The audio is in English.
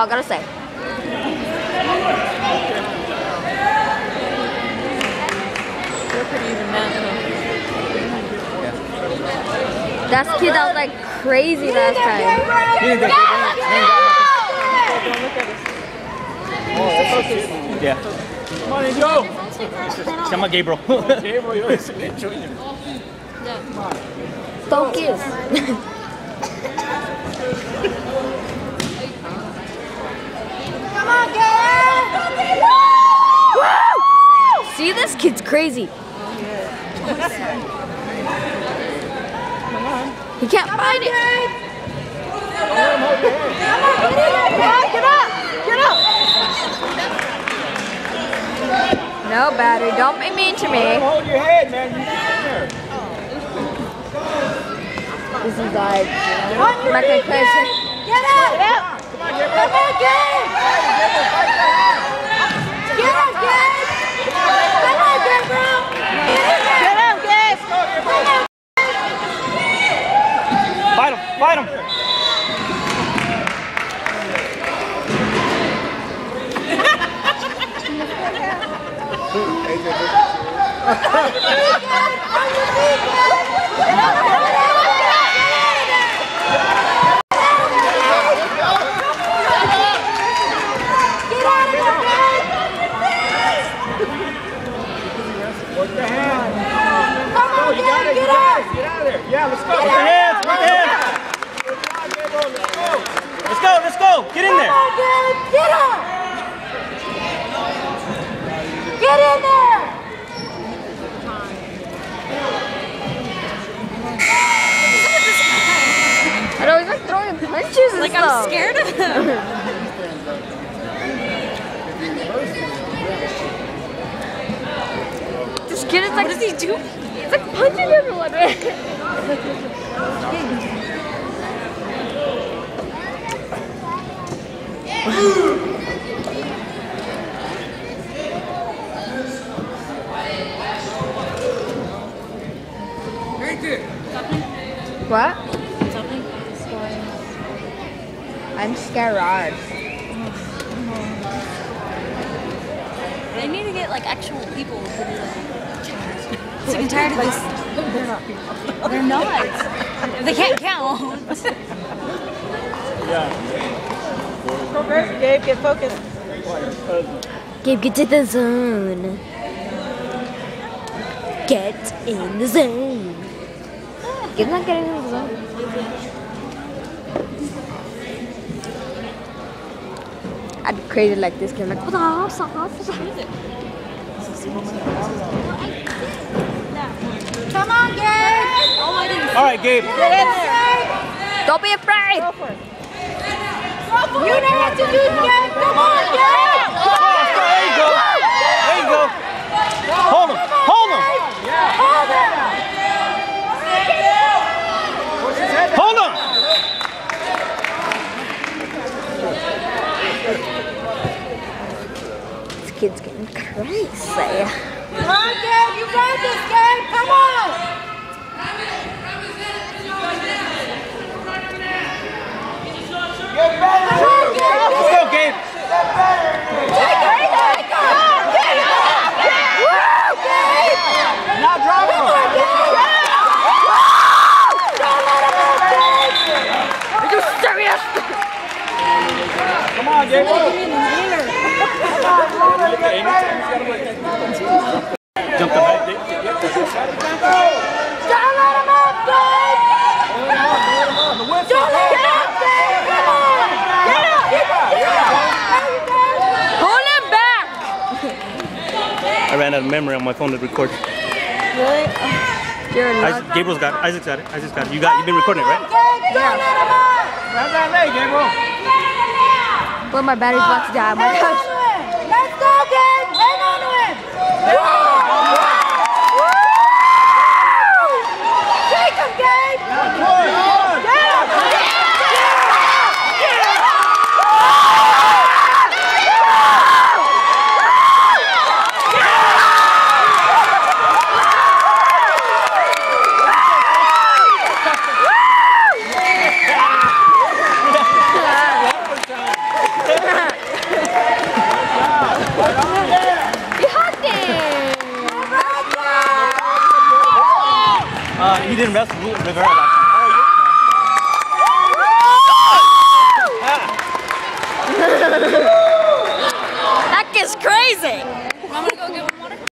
I gotta say. We're pretty even now. That kid that was like crazy last time. Yeah. Come on, go. Come on, Gabriel. Gabriel, you're enjoying. Focus. Come on, Gabe! See, this kid's crazy. He can't find it. Come on, get up! Get up! No, battery, don't be mean to me. Hold your head, man. This is like, On your feet, Gabe! Get up! Come on, Gabriel. Come on, Gabe! Get up, Gabe! Come on, Gabriel! Get up, Gabe! Come on. Fight him, fight him. Work the hands. Come on, You got it, you got it. Get out of there. Yeah, let's go. Work the hands, work the hands. Let's go, let's go. Get in there. Come on, Gabe! Get up! Get in there! I know he's like throwing punches and Like, stuff. I'm scared of him. This kid is like, What does he do? he's like punching everyone. What? I'm scared. They need to get like actual people to do that. I'm sick and tired of this. They're not people. They're not. They can't count. Go crazy, Gabe. Get focused. Gabe, get to the zone. Get in the zone. Gabe's not getting in the zone. I'd be crazy like this kid. I'm like, what the hell? Come on, Gabe! All right, Gabe. Get in there! Don't be afraid. Go for it. You know what to do, Gabe! Come on, Gabe! There you go. There you go. Hold him. Hold him. Hold it! Hold him. This kid's getting crazy. Come on, Gabe! You got this, Gabe! Come on! Let's go, Gabe. Now drop him. Are you serious? Come on, Gabe. Jump the height. Don't let him up, Gabe! Don't let him up, Gabe! Come on! Get up! Hold him back. I ran out of memory on my phone to record. Really? You're not. Gabriel's got it. Isaac's got it. Isaac's got it. You've been recording it, right? Gabe, don't let him up! Grab that leg, Gabriel. But my battery's about to die. Oh my Hang on gosh. to him! Let's go, Gabe! Hang on to him! Take him, Gabe! didn't wrestle Rivera last